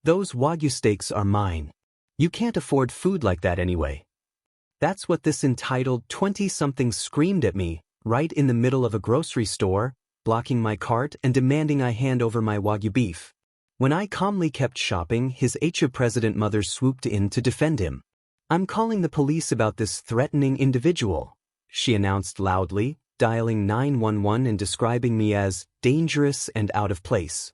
Those Wagyu steaks are mine. You can't afford food like that anyway. That's what this entitled 20-something screamed at me, right in the middle of a grocery store, blocking my cart and demanding I hand over my Wagyu beef. When I calmly kept shopping, his HOA president mother swooped in to defend him. "I'm calling the police about this threatening individual," she announced loudly, dialing 911 and describing me as dangerous and out of place.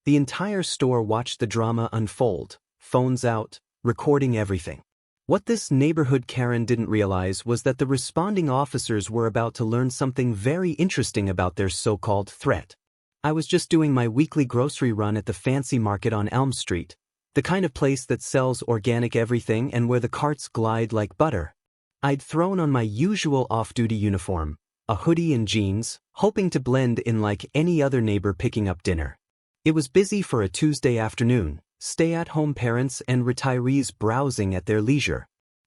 The entire store watched the drama unfold, phones out, recording everything. What this neighborhood Karen didn't realize was that the responding officers were about to learn something very interesting about their so-called threat. I was just doing my weekly grocery run at the fancy market on Elm Street, the kind of place that sells organic everything and where the carts glide like butter. I'd thrown on my usual off-duty uniform, a hoodie and jeans, hoping to blend in like any other neighbor picking up dinner. It was busy for a Tuesday afternoon, stay-at-home parents and retirees browsing at their leisure.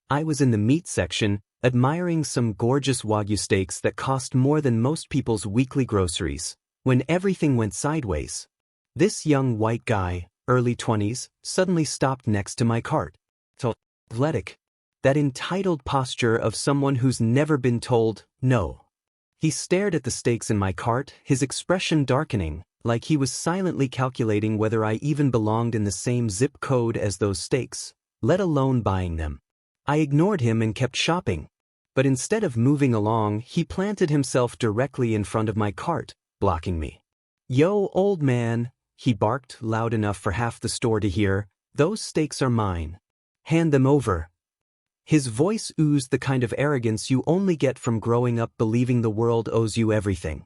I was in the meat section, admiring some gorgeous Wagyu steaks that cost more than most people's weekly groceries, when everything went sideways. This young white guy, early 20s, suddenly stopped next to my cart. So athletic. That entitled posture of someone who's never been told no. He stared at the steaks in my cart, his expression darkening, like he was silently calculating whether I even belonged in the same zip code as those steaks, let alone buying them. I ignored him and kept shopping. But instead of moving along, he planted himself directly in front of my cart, blocking me. "Yo, old man," he barked loud enough for half the store to hear, "those steaks are mine. Hand them over." His voice oozed the kind of arrogance you only get from growing up believing the world owes you everything.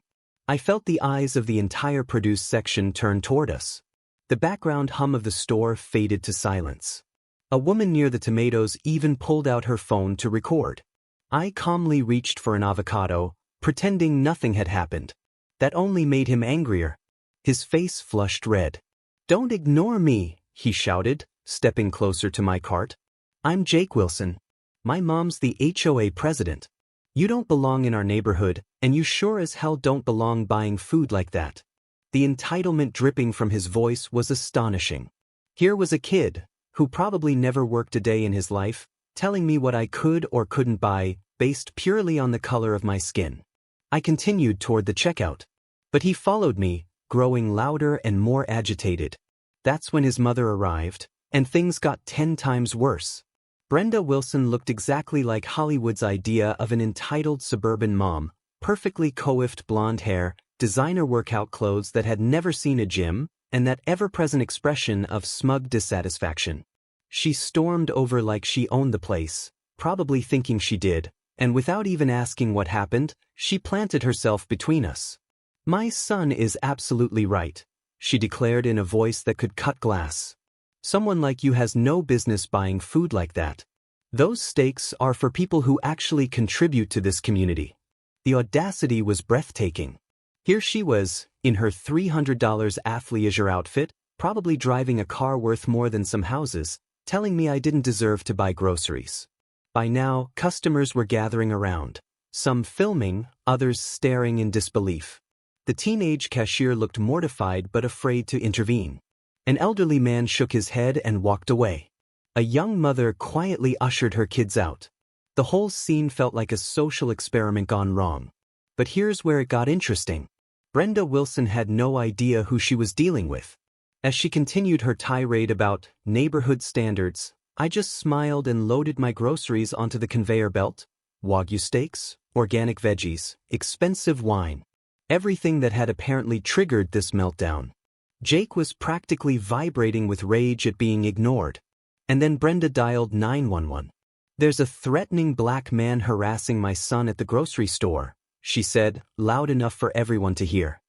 I felt the eyes of the entire produce section turn toward us. The background hum of the store faded to silence. A woman near the tomatoes even pulled out her phone to record. I calmly reached for an avocado, pretending nothing had happened. That only made him angrier. His face flushed red. "Don't ignore me," he shouted, stepping closer to my cart. "I'm Jake Wilson. My mom's the HOA president. You don't belong in our neighborhood, and you sure as hell don't belong buying food like that." The entitlement dripping from his voice was astonishing. Here was a kid, who probably never worked a day in his life, telling me what I could or couldn't buy, based purely on the color of my skin. I continued toward the checkout. But he followed me, growing louder and more agitated. That's when his mother arrived, and things got 10 times worse. Brenda Wilson looked exactly like Hollywood's idea of an entitled suburban mom, perfectly coiffed blonde hair, designer workout clothes that had never seen a gym, and that ever-present expression of smug dissatisfaction. She stormed over like she owned the place, probably thinking she did, and without even asking what happened, she planted herself between us. "My son is absolutely right," she declared in a voice that could cut glass. "Someone like you has no business buying food like that. Those steaks are for people who actually contribute to this community." The audacity was breathtaking. Here she was, in her $300 athleisure outfit, probably driving a car worth more than some houses, telling me I didn't deserve to buy groceries. By now, customers were gathering around, some filming, others staring in disbelief. The teenage cashier looked mortified but afraid to intervene. An elderly man shook his head and walked away. A young mother quietly ushered her kids out. The whole scene felt like a social experiment gone wrong. But here's where it got interesting. Brenda Wilson had no idea who she was dealing with. As she continued her tirade about neighborhood standards, I just smiled and loaded my groceries onto the conveyor belt. Wagyu steaks, organic veggies, expensive wine. Everything that had apparently triggered this meltdown. Jake was practically vibrating with rage at being ignored. And then Brenda dialed 911. "There's a threatening black man harassing my son at the grocery store," she said, loud enough for everyone to hear.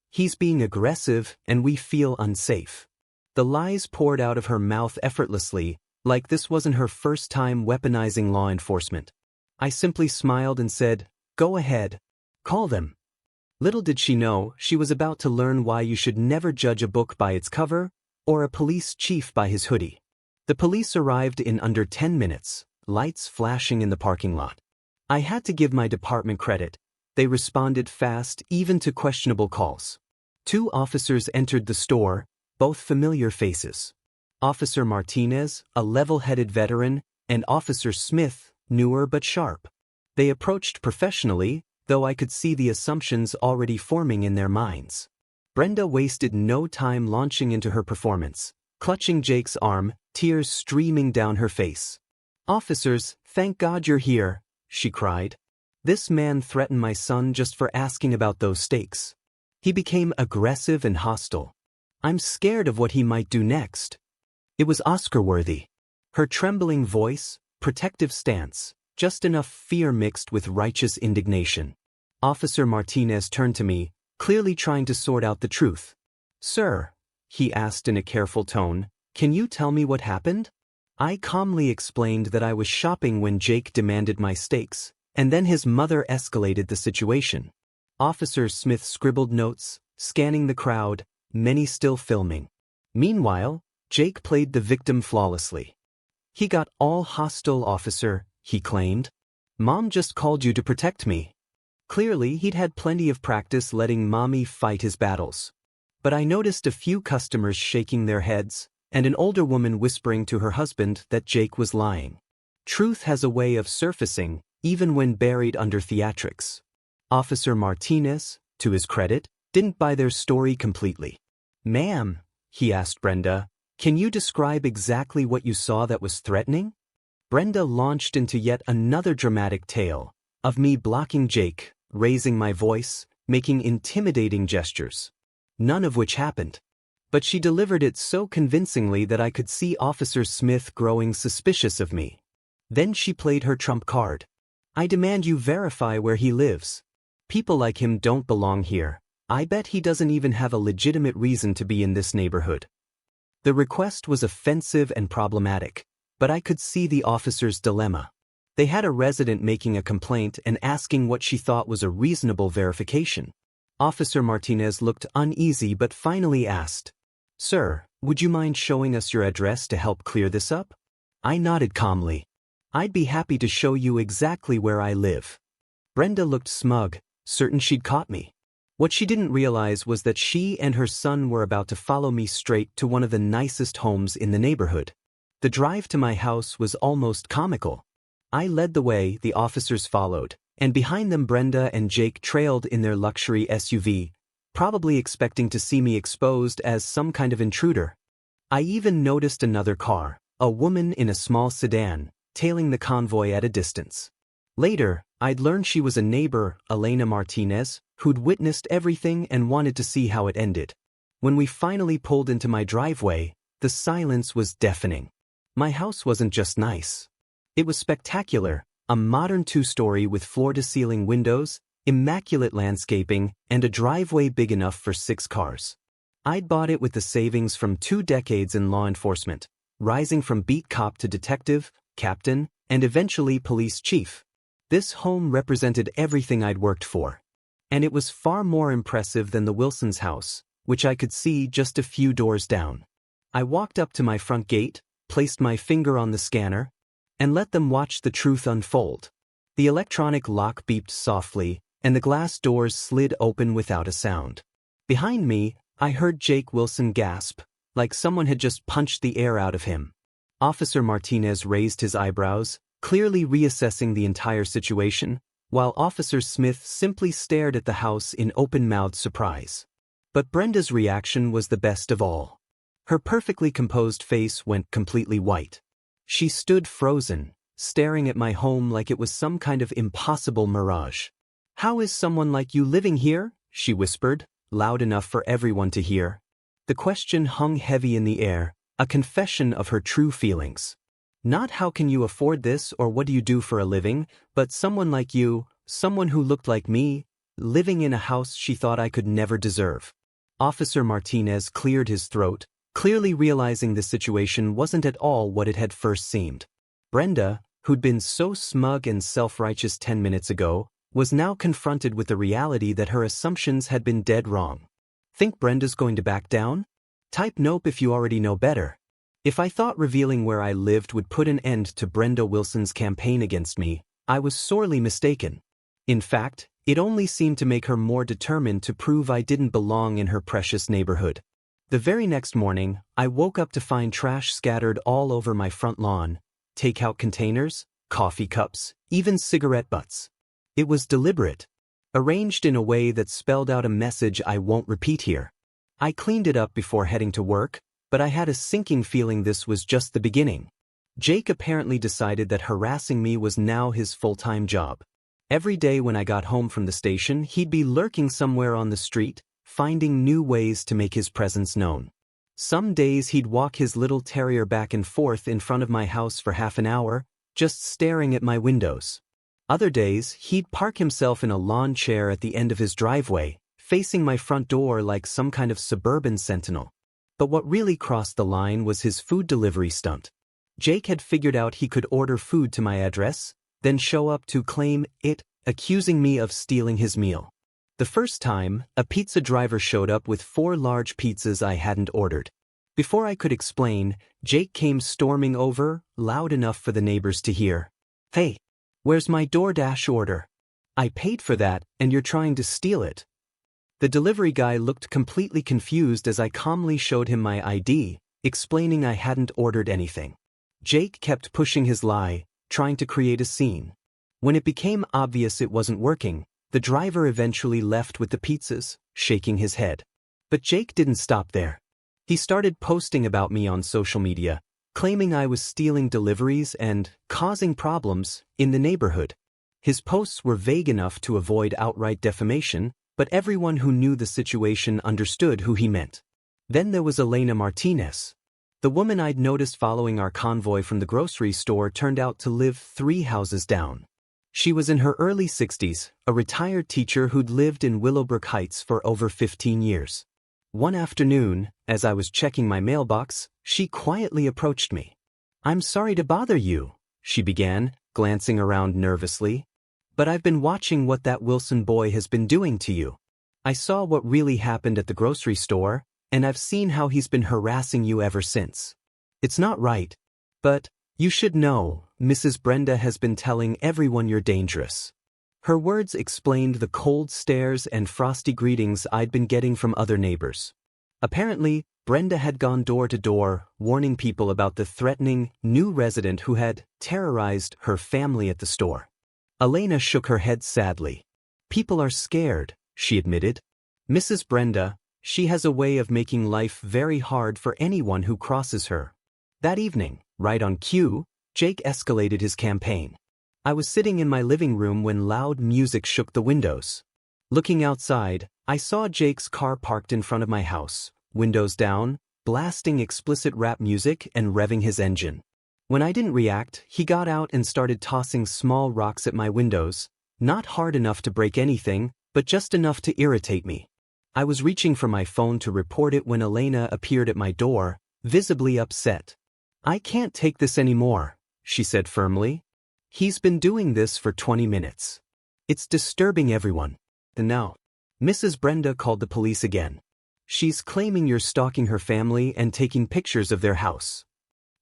"He's being aggressive, and we feel unsafe." The lies poured out of her mouth effortlessly, like this wasn't her first time weaponizing law enforcement. I simply smiled and said, "Go ahead. Call them." Little did she know, she was about to learn why you should never judge a book by its cover, or a police chief by his hoodie. The police arrived in under 10 minutes, lights flashing in the parking lot. I had to give my department credit. They responded fast, even to questionable calls. 2 officers entered the store, both familiar faces. Officer Martinez, a level-headed veteran, and Officer Smith, newer but sharp. They approached professionally, though I could see the assumptions already forming in their minds. Brenda wasted no time launching into her performance, clutching Jake's arm, tears streaming down her face. "Officers, thank God you're here," she cried. "This man threatened my son just for asking about those steaks. He became aggressive and hostile. I'm scared of what he might do next." It was Oscar-worthy. Her trembling voice, protective stance, just enough fear mixed with righteous indignation. Officer Martinez turned to me, clearly trying to sort out the truth. "Sir," he asked in a careful tone, "can you tell me what happened?" I calmly explained that I was shopping when Jake demanded my steaks, and then his mother escalated the situation. Officer Smith scribbled notes, scanning the crowd, many still filming. Meanwhile, Jake played the victim flawlessly. "He got all hostile, officer," he claimed. "Mom just called you to protect me." Clearly, he'd had plenty of practice letting mommy fight his battles. But I noticed a few customers shaking their heads, and an older woman whispering to her husband that Jake was lying. Truth has a way of surfacing, even when buried under theatrics. Officer Martinez, to his credit, didn't buy their story completely. "Ma'am," he asked Brenda, "can you describe exactly what you saw that was threatening?" Brenda launched into yet another dramatic tale, of me blocking Jake, raising my voice, making intimidating gestures. None of which happened. But she delivered it so convincingly that I could see Officer Smith growing suspicious of me. Then she played her trump card. "I demand you verify where he lives. People like him don't belong here. I bet he doesn't even have a legitimate reason to be in this neighborhood." The request was offensive and problematic, but I could see the officer's dilemma. They had a resident making a complaint and asking what she thought was a reasonable verification. Officer Martinez looked uneasy but finally asked, "Sir, would you mind showing us your address to help clear this up?" I nodded calmly. "I'd be happy to show you exactly where I live." Brenda looked smug, certain she'd caught me. What she didn't realize was that she and her son were about to follow me straight to one of the nicest homes in the neighborhood. The drive to my house was almost comical. I led the way, the officers followed, and behind them Brenda and Jake trailed in their luxury SUV, probably expecting to see me exposed as some kind of intruder. I even noticed another car, a woman in a small sedan, tailing the convoy at a distance. Later, I'd learned she was a neighbor, Elena Martinez, who'd witnessed everything and wanted to see how it ended. When we finally pulled into my driveway, the silence was deafening. My house wasn't just nice. It was spectacular, a modern two-story with floor-to-ceiling windows, immaculate landscaping, and a driveway big enough for 6 cars. I'd bought it with the savings from 2 decades in law enforcement, rising from beat cop to detective, captain, and eventually police chief. This home represented everything I'd worked for. And it was far more impressive than the Wilsons' house, which I could see just a few doors down. I walked up to my front gate, placed my finger on the scanner, and let them watch the truth unfold. The electronic lock beeped softly, and the glass doors slid open without a sound. Behind me, I heard Jake Wilson gasp, like someone had just punched the air out of him. Officer Martinez raised his eyebrows, clearly reassessing the entire situation, while Officer Smith simply stared at the house in open-mouthed surprise. But Brenda's reaction was the best of all. Her perfectly composed face went completely white. She stood frozen, staring at my home like it was some kind of impossible mirage. "How is someone like you living here?" she whispered, loud enough for everyone to hear. The question hung heavy in the air, a confession of her true feelings. Not "how can you afford this" or "what do you do for a living," but someone like you, someone who looked like me, living in a house she thought I could never deserve. Officer Martinez cleared his throat, clearly realizing the situation wasn't at all what it had first seemed. Brenda, who'd been so smug and self-righteous 10 minutes ago, was now confronted with the reality that her assumptions had been dead wrong. Think Brenda's going to back down? Type nope if you already know better. If I thought revealing where I lived would put an end to Brenda Wilson's campaign against me, I was sorely mistaken. In fact, it only seemed to make her more determined to prove I didn't belong in her precious neighborhood. The very next morning, I woke up to find trash scattered all over my front lawn, takeout containers, coffee cups, even cigarette butts. It was deliberate, arranged in a way that spelled out a message I won't repeat here. I cleaned it up before heading to work, but I had a sinking feeling this was just the beginning. Jake apparently decided that harassing me was now his full-time job. Every day when I got home from the station, he'd be lurking somewhere on the street, finding new ways to make his presence known. Some days he'd walk his little terrier back and forth in front of my house for half an hour, just staring at my windows. Other days, he'd park himself in a lawn chair at the end of his driveway, facing my front door like some kind of suburban sentinel. But what really crossed the line was his food delivery stunt. Jake had figured out he could order food to my address, then show up to claim it, accusing me of stealing his meal. The first time, a pizza driver showed up with 4 large pizzas I hadn't ordered. Before I could explain, Jake came storming over, loud enough for the neighbors to hear. "Hey, where's my DoorDash order? I paid for that, and you're trying to steal it." The delivery guy looked completely confused as I calmly showed him my ID, explaining I hadn't ordered anything. Jake kept pushing his lie, trying to create a scene. When it became obvious it wasn't working, the driver eventually left with the pizzas, shaking his head. But Jake didn't stop there. He started posting about me on social media, claiming I was stealing deliveries and causing problems in the neighborhood. His posts were vague enough to avoid outright defamation, but everyone who knew the situation understood who he meant. Then there was Elena Martinez. The woman I'd noticed following our convoy from the grocery store turned out to live 3 houses down. She was in her early 60s, a retired teacher who'd lived in Willowbrook Heights for over 15 years. One afternoon, as I was checking my mailbox, she quietly approached me. "I'm sorry to bother you," she began, glancing around nervously. "But I've been watching what that Wilson boy has been doing to you. I saw what really happened at the grocery store, and I've seen how he's been harassing you ever since. It's not right. But you should know, Mrs. Brenda has been telling everyone you're dangerous." Her words explained the cold stares and frosty greetings I'd been getting from other neighbors. Apparently, Brenda had gone door to door, warning people about the threatening, new resident who had terrorized her family at the store. Elena shook her head sadly. "People are scared," she admitted. "Mrs. Brenda, she has a way of making life very hard for anyone who crosses her." That evening, right on cue, Jake escalated his campaign. I was sitting in my living room when loud music shook the windows. Looking outside, I saw Jake's car parked in front of my house, windows down, blasting explicit rap music and revving his engine. When I didn't react, he got out and started tossing small rocks at my windows, not hard enough to break anything, but just enough to irritate me. I was reaching for my phone to report it when Elena appeared at my door, visibly upset. "I can't take this anymore," she said firmly. "He's been doing this for 20 minutes. It's disturbing everyone." And now, Mrs. Brenda called the police again. "She's claiming you're stalking her family and taking pictures of their house."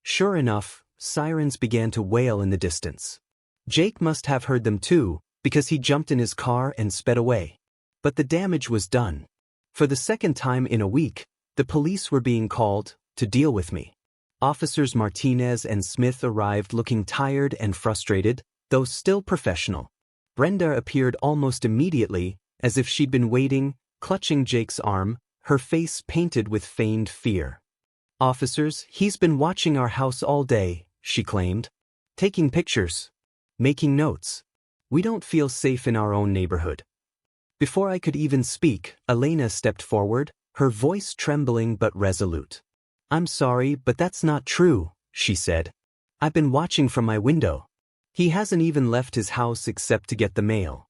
Sure enough, sirens began to wail in the distance. Jake must have heard them too, because he jumped in his car and sped away. But the damage was done. For the second time in a week, the police were being called to deal with me. Officers Martinez and Smith arrived looking tired and frustrated, though still professional. Brenda appeared almost immediately, as if she'd been waiting, clutching Jake's arm, her face painted with feigned fear. "Officers, he's been watching our house all day," she claimed. "Taking pictures. Making notes. We don't feel safe in our own neighborhood." Before I could even speak, Elena stepped forward, her voice trembling but resolute. "I'm sorry, but that's not true," she said. "I've been watching from my window. He hasn't even left his house except to get the mail."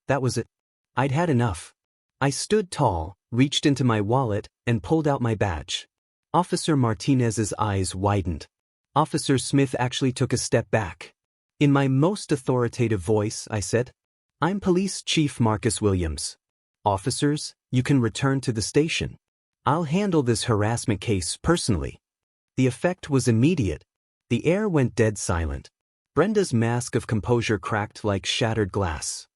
That was it. I'd had enough. I stood tall, reached into my wallet, and pulled out my badge. Officer Martinez's eyes widened. Officer Smith actually took a step back. In my most authoritative voice, I said, "I'm Police Chief Marcus Williams. Officers, you can return to the station. I'll handle this harassment case personally." The effect was immediate. The air went dead silent. Brenda's mask of composure cracked like shattered glass.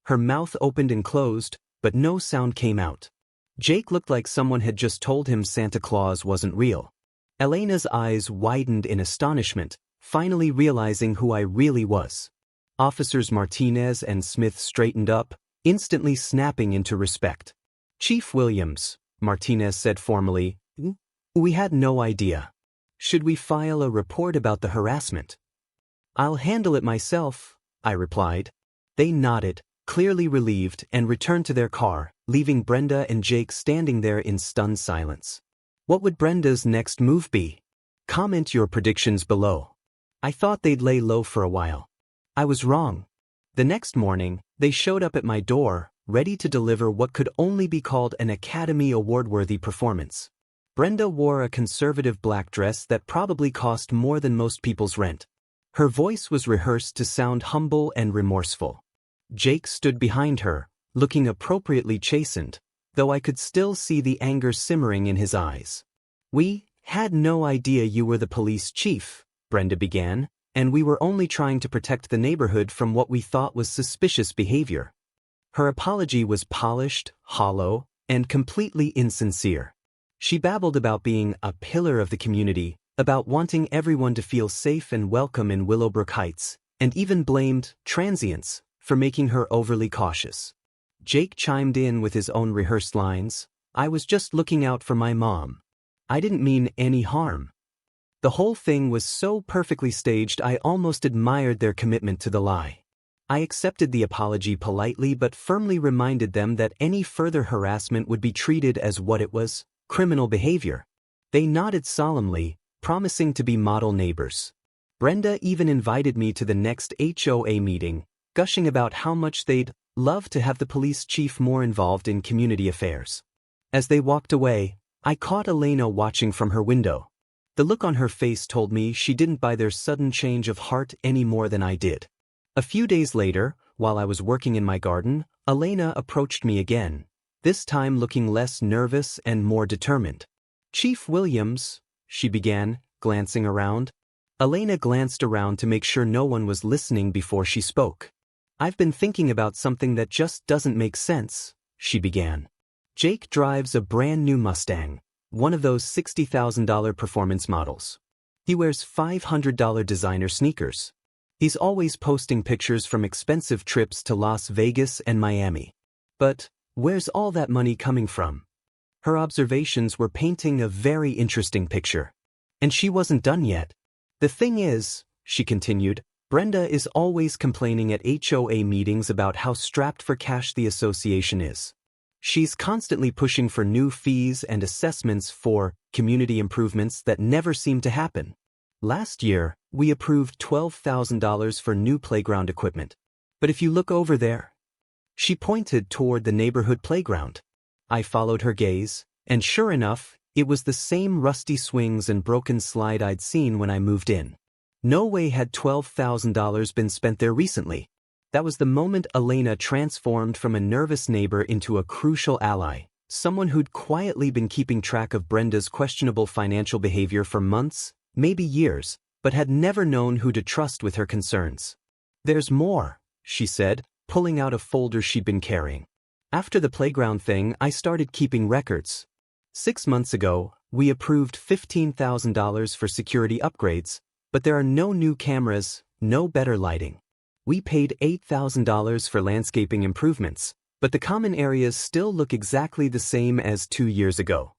Her mouth opened and closed, but no sound came out. Jake looked like someone had just told him Santa Claus wasn't real. Elena's eyes widened in astonishment, finally realizing who I really was. Officers Martinez and Smith straightened up, instantly snapping into respect. "Chief Williams," Martinez said formally, "we had no idea. Should we file a report about the harassment?" "I'll handle it myself," I replied. They nodded, clearly relieved, and returned to their car, leaving Brenda and Jake standing there in stunned silence. What would Brenda's next move be? Comment your predictions below. I thought they'd lay low for a while. I was wrong. The next morning, they showed up at my door, ready to deliver what could only be called an Academy Award-worthy performance. Brenda wore a conservative black dress that probably cost more than most people's rent. Her voice was rehearsed to sound humble and remorseful. Jake stood behind her, looking appropriately chastened, though I could still see the anger simmering in his eyes. "We had no idea you were the police chief," Brenda began, "and we were only trying to protect the neighborhood from what we thought was suspicious behavior." Her apology was polished, hollow, and completely insincere. She babbled about being a pillar of the community, about wanting everyone to feel safe and welcome in Willowbrook Heights, and even blamed transients for making her overly cautious. Jake chimed in with his own rehearsed lines. "I was just looking out for my mom. I didn't mean any harm." The whole thing was so perfectly staged I almost admired their commitment to the lie. I accepted the apology politely but firmly reminded them that any further harassment would be treated as what it was, criminal behavior. They nodded solemnly, promising to be model neighbors. Brenda even invited me to the next HOA meeting, gushing about how much they'd love to have the police chief more involved in community affairs. As they walked away, I caught Elena watching from her window. The look on her face told me she didn't buy their sudden change of heart any more than I did. A few days later, while I was working in my garden, Elena approached me again, this time looking less nervous and more determined. "Chief Williams," she began, glancing around. Elena glanced around to make sure no one was listening before she spoke. "I've been thinking about something that just doesn't make sense," she began. "Jake drives a brand new Mustang, one of those $60,000 performance models. He wears $500 designer sneakers. He's always posting pictures from expensive trips to Las Vegas and Miami. But where's all that money coming from?" Her observations were painting a very interesting picture. And she wasn't done yet. "The thing is," she continued, "Brenda is always complaining at HOA meetings about how strapped for cash the association is. She's constantly pushing for new fees and assessments for community improvements that never seem to happen. Last year, we approved $12,000 for new playground equipment. But if you look over there..." She pointed toward the neighborhood playground. I followed her gaze, and sure enough, it was the same rusty swings and broken slide I'd seen when I moved in. No way had $12,000 been spent there recently. That was the moment Elena transformed from a nervous neighbor into a crucial ally, someone who'd quietly been keeping track of Brenda's questionable financial behavior for months, maybe years, but had never known who to trust with her concerns. "There's more," she said, pulling out a folder she'd been carrying. "After the playground thing, I started keeping records. 6 months ago, we approved $15,000 for security upgrades, but there are no new cameras, no better lighting. We paid $8,000 for landscaping improvements, but the common areas still look exactly the same as 2 years ago."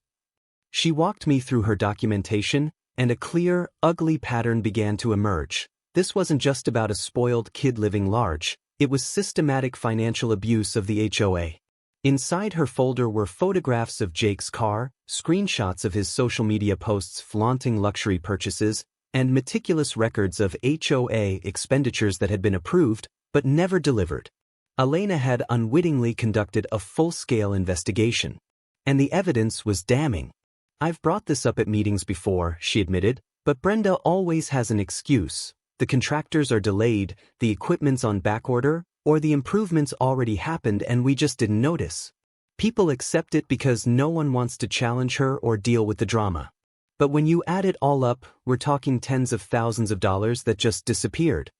She walked me through her documentation, and a clear, ugly pattern began to emerge. This wasn't just about a spoiled kid living large, it was systematic financial abuse of the HOA. Inside her folder were photographs of Jake's car, screenshots of his social media posts flaunting luxury purchases, and meticulous records of HOA expenditures that had been approved but never delivered. Elena had unwittingly conducted a full-scale investigation, and the evidence was damning. "I've brought this up at meetings before," she admitted, "but Brenda always has an excuse. The contractors are delayed, the equipment's on backorder, or the improvements already happened and we just didn't notice. People accept it because no one wants to challenge her or deal with the drama. But when you add it all up, we're talking tens of thousands of dollars that just disappeared."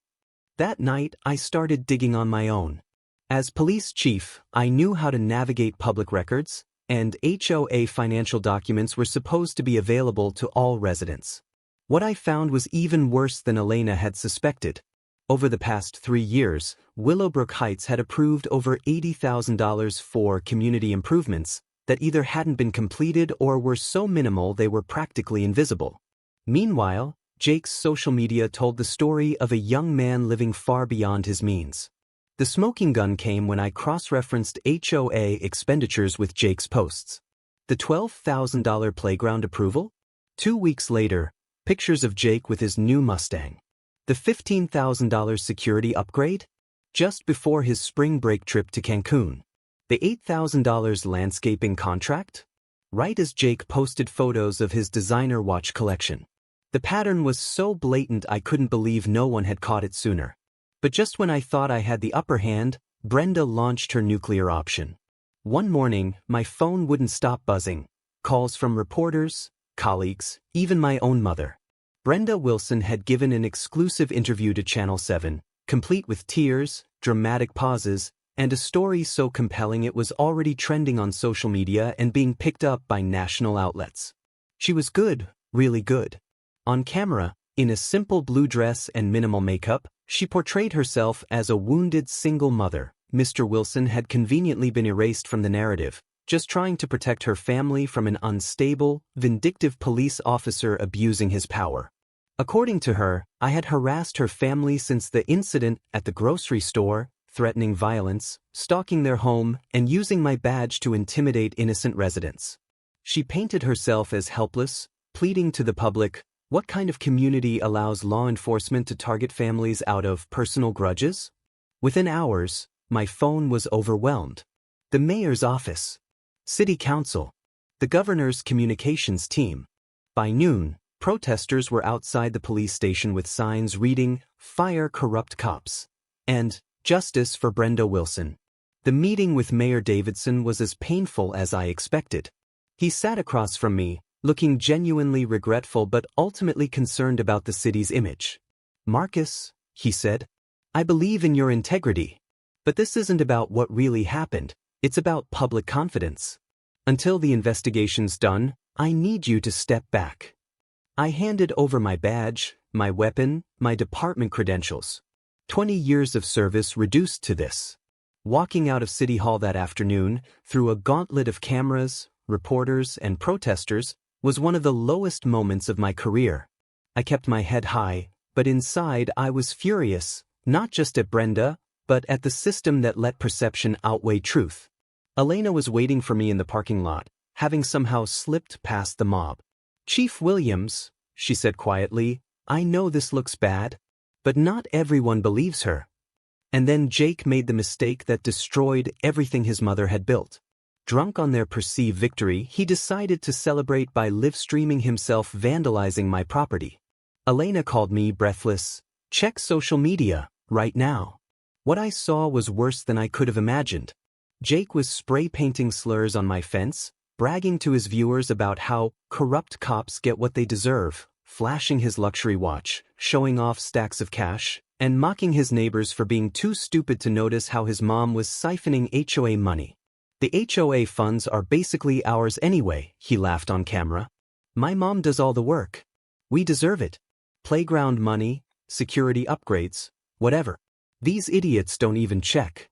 That night, I started digging on my own. As police chief, I knew how to navigate public records, and HOA financial documents were supposed to be available to all residents. What I found was even worse than Elena had suspected. Over the past 3 years, Willowbrook Heights had approved over $80,000 for community improvements that either hadn't been completed or were so minimal they were practically invisible. Meanwhile, Jake's social media told the story of a young man living far beyond his means. The smoking gun came when I cross-referenced HOA expenditures with Jake's posts. The $12,000 playground approval? 2 weeks later, pictures of Jake with his new Mustang. The $15,000 security upgrade? Just before his spring break trip to Cancun. The $8,000 landscaping contract? Right as Jake posted photos of his designer watch collection. The pattern was so blatant I couldn't believe no one had caught it sooner. But just when I thought I had the upper hand, Brenda launched her nuclear option. One morning, my phone wouldn't stop buzzing. Calls from reporters, colleagues, even my own mother. Brenda Wilson had given an exclusive interview to Channel 7, complete with tears, dramatic pauses, and a story so compelling it was already trending on social media and being picked up by national outlets. She was good, really good. On camera, in a simple blue dress and minimal makeup, she portrayed herself as a wounded single mother. Mr. Wilson had conveniently been erased from the narrative, just trying to protect her family from an unstable, vindictive police officer abusing his power. According to her, I had harassed her family since the incident at the grocery store, threatening violence, stalking their home, and using my badge to intimidate innocent residents. She painted herself as helpless, pleading to the public, what kind of community allows law enforcement to target families out of personal grudges? Within hours, my phone was overwhelmed. The mayor's office, city council, the governor's communications team. By noon, protesters were outside the police station with signs reading, "Fire corrupt cops," and "Justice for Brenda Wilson." The meeting with Mayor Davidson was as painful as I expected. He sat across from me, looking genuinely regretful but ultimately concerned about the city's image. "Marcus," he said, "I believe in your integrity. But this isn't about what really happened, it's about public confidence. Until the investigation's done, I need you to step back." I handed over my badge, my weapon, my department credentials. 20 years of service reduced to this. Walking out of City Hall that afternoon, through a gauntlet of cameras, reporters, and protesters, was one of the lowest moments of my career. I kept my head high, but inside I was furious, not just at Brenda, but at the system that let perception outweigh truth. Elena was waiting for me in the parking lot, having somehow slipped past the mob. "Chief Williams," she said quietly, "I know this looks bad, but not everyone believes her." And then Jake made the mistake that destroyed everything his mother had built. Drunk on their perceived victory, he decided to celebrate by live-streaming himself vandalizing my property. Elena called me breathless. "Check social media, right now." What I saw was worse than I could have imagined. Jake was spray-painting slurs on my fence, bragging to his viewers about how corrupt cops get what they deserve, flashing his luxury watch, showing off stacks of cash, and mocking his neighbors for being too stupid to notice how his mom was siphoning HOA money. "The HOA funds are basically ours anyway," he laughed on camera. "My mom does all the work. We deserve it. Playground money, security upgrades, whatever. These idiots don't even check."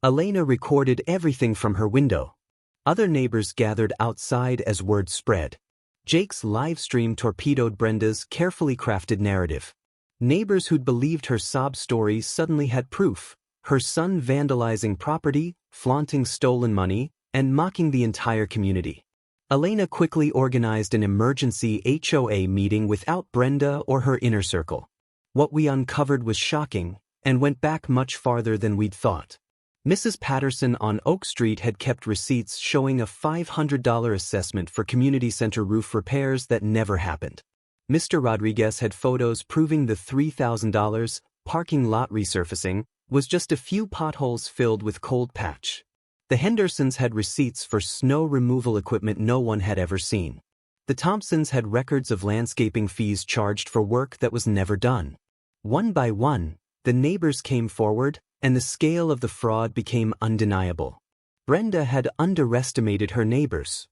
Elena recorded everything from her window. Other neighbors gathered outside as word spread. Jake's live stream torpedoed Brenda's carefully crafted narrative. Neighbors who'd believed her sob story suddenly had proof: her son vandalizing property, flaunting stolen money, and mocking the entire community. Elena quickly organized an emergency HOA meeting without Brenda or her inner circle. What we uncovered was shocking, and went back much farther than we'd thought. Mrs. Patterson on Oak Street had kept receipts showing a $500 assessment for community center roof repairs that never happened. Mr. Rodriguez had photos proving the $3,000 parking lot resurfacing was just a few potholes filled with cold patch. The Hendersons had receipts for snow removal equipment no one had ever seen. The Thompsons had records of landscaping fees charged for work that was never done. One by one, the neighbors came forward, and the scale of the fraud became undeniable. Brenda had underestimated her neighbors.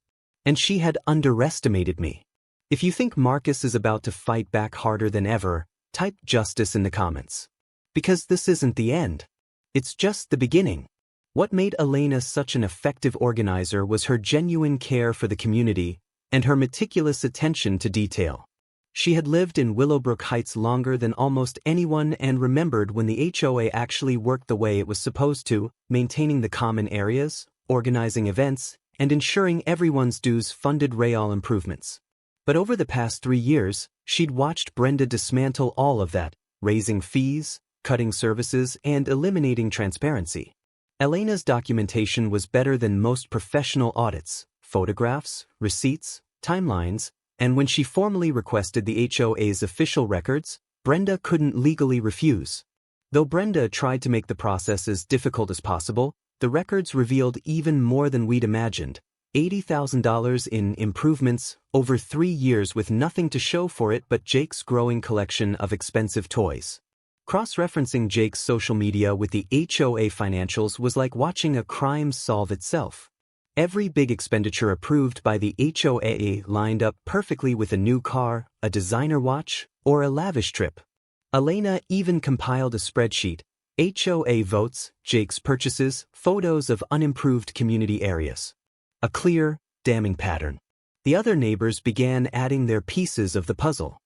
And she had underestimated me. If you think Marcus is about to fight back harder than ever, type justice in the comments. Because this isn't the end. It's just the beginning. What made Elena such an effective organizer was her genuine care for the community and her meticulous attention to detail. She had lived in Willowbrook Heights longer than almost anyone and remembered when the HOA actually worked the way it was supposed to, maintaining the common areas, organizing events, and ensuring everyone's dues funded rail improvements. But over the past 3 years, she'd watched Brenda dismantle all of that, raising fees, cutting services, and eliminating transparency. Elena's documentation was better than most professional audits, photographs, receipts, timelines, and when she formally requested the HOA's official records, Brenda couldn't legally refuse. Though Brenda tried to make the process as difficult as possible, the records revealed even more than we'd imagined. $80,000 in improvements over 3 years with nothing to show for it but Jake's growing collection of expensive toys. Cross-referencing Jake's social media with the HOA financials was like watching a crime solve itself. Every big expenditure approved by the HOA lined up perfectly with a new car, a designer watch, or a lavish trip. Elena even compiled a spreadsheet: HOA votes, Jake's purchases, photos of unimproved community areas. A clear, damning pattern. The other neighbors began adding their pieces of the puzzle.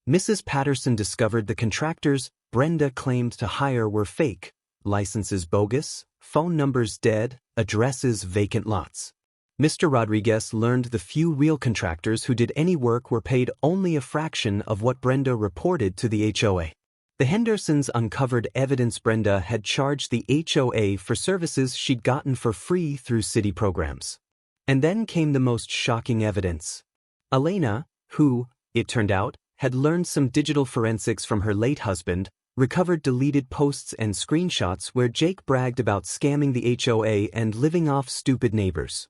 Mrs. Patterson discovered the contractors Brenda claimed to hire were fake, licenses bogus, phone numbers dead, addresses vacant lots. Mr. Rodriguez learned the few real contractors who did any work were paid only a fraction of what Brenda reported to the HOA. The Hendersons uncovered evidence Brenda had charged the HOA for services she'd gotten for free through city programs. And then came the most shocking evidence. Elena, who, it turned out, had learned some digital forensics from her late husband, recovered deleted posts and screenshots where Jake bragged about scamming the HOA and living off stupid neighbors.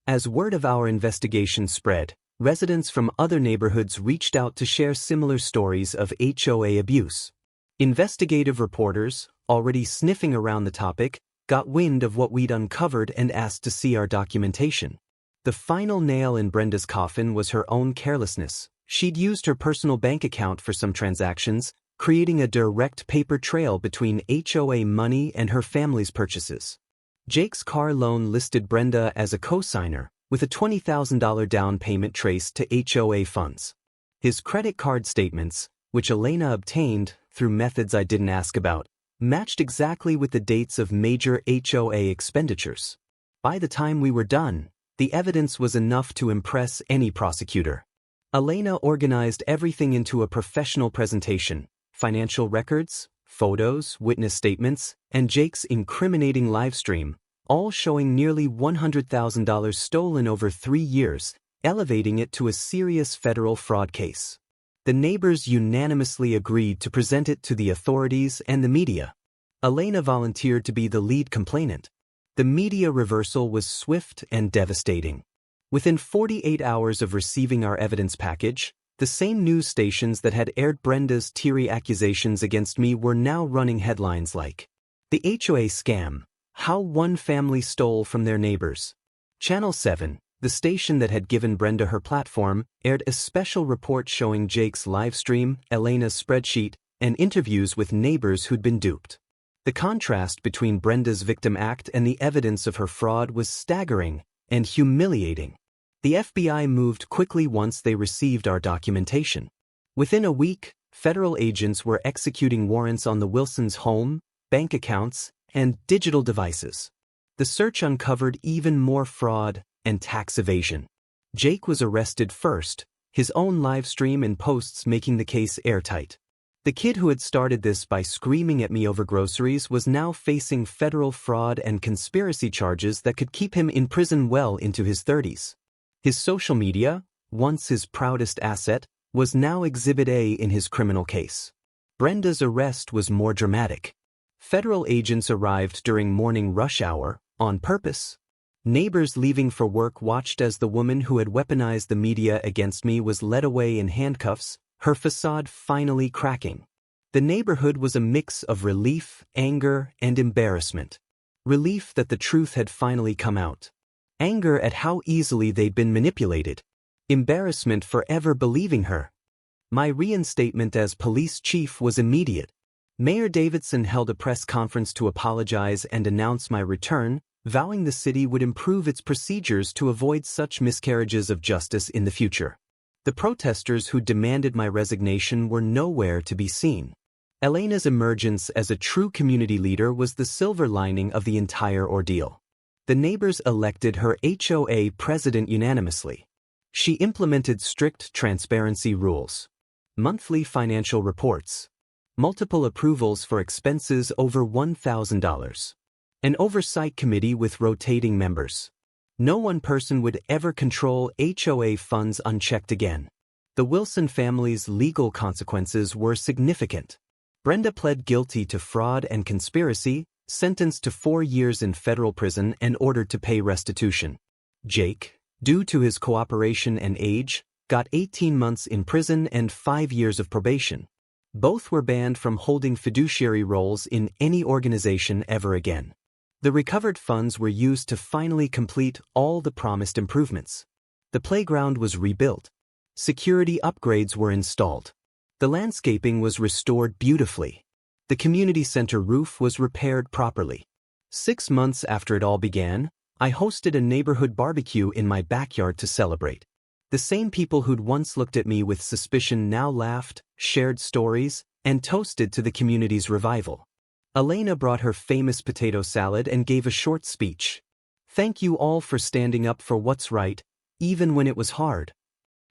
As word of our investigation spread, residents from other neighborhoods reached out to share similar stories of HOA abuse. Investigative reporters, already sniffing around the topic, got wind of what we'd uncovered and asked to see our documentation. The final nail in Brenda's coffin was her own carelessness. She'd used her personal bank account for some transactions, creating a direct paper trail between HOA money and her family's purchases. Jake's car loan listed Brenda as a co-signer, with a $20,000 down payment traced to HOA funds. His credit card statements, which Elena obtained through methods I didn't ask about, matched exactly with the dates of major HOA expenditures. By the time we were done, the evidence was enough to impress any prosecutor. Elena organized everything into a professional presentation: financial records, photos, witness statements, and Jake's incriminating livestream, all showing nearly $100,000 stolen over 3 years, elevating it to a serious federal fraud case. The neighbors unanimously agreed to present it to the authorities and the media. Elena volunteered to be the lead complainant. The media reversal was swift and devastating. Within 48 hours of receiving our evidence package, the same news stations that had aired Brenda's teary accusations against me were now running headlines like, "The HOA Scam, How One Family Stole from Their Neighbors." Channel 7, the station that had given Brenda her platform, aired a special report showing Jake's livestream, Elena's spreadsheet, and interviews with neighbors who'd been duped. The contrast between Brenda's victim act and the evidence of her fraud was staggering and humiliating. The FBI moved quickly once they received our documentation. Within a week, federal agents were executing warrants on the Wilsons' home, bank accounts, and digital devices. The search uncovered even more fraud and tax evasion. Jake was arrested first, his own live stream and posts making the case airtight. The kid who had started this by screaming at me over groceries was now facing federal fraud and conspiracy charges that could keep him in prison well into his 30s. His social media, once his proudest asset, was now Exhibit A in his criminal case. Brenda's arrest was more dramatic. Federal agents arrived during morning rush hour, on purpose. Neighbors leaving for work watched as the woman who had weaponized the media against me was led away in handcuffs, her facade finally cracking. The neighborhood was a mix of relief, anger, and embarrassment. Relief that the truth had finally come out. Anger at how easily they'd been manipulated. Embarrassment for ever believing her. My reinstatement as police chief was immediate. Mayor Davidson held a press conference to apologize and announce my return, vowing the city would improve its procedures to avoid such miscarriages of justice in the future. The protesters who demanded my resignation were nowhere to be seen. Elena's emergence as a true community leader was the silver lining of the entire ordeal. The neighbors elected her HOA president unanimously. She implemented strict transparency rules. Monthly financial reports. Multiple approvals for expenses over $1,000. An oversight committee with rotating members. No one person would ever control HOA funds unchecked again. The Wilson family's legal consequences were significant. Brenda pled guilty to fraud and conspiracy, sentenced to 4 years in federal prison and ordered to pay restitution. Jake, due to his cooperation and age, got 18 months in prison and 5 years of probation. Both were banned from holding fiduciary roles in any organization ever again. The recovered funds were used to finally complete all the promised improvements. The playground was rebuilt. Security upgrades were installed. The landscaping was restored beautifully. The community center roof was repaired properly. 6 months after it all began, I hosted a neighborhood barbecue in my backyard to celebrate. The same people who'd once looked at me with suspicion now laughed, shared stories, and toasted to the community's revival. Elena brought her famous potato salad and gave a short speech. Thank you all for standing up for what's right, even when it was hard.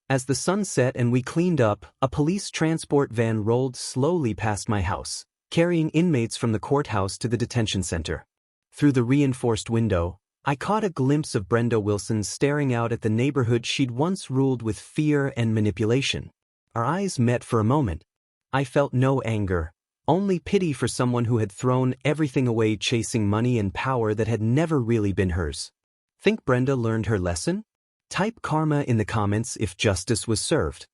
As the sun set and we cleaned up, a police transport van rolled slowly past my house, carrying inmates from the courthouse to the detention center. Through the reinforced window, I caught a glimpse of Brenda Wilson staring out at the neighborhood she'd once ruled with fear and manipulation. Our eyes met for a moment. I felt no anger, only pity for someone who had thrown everything away chasing money and power that had never really been hers. Think Brenda learned her lesson? Type karma in the comments if justice was served.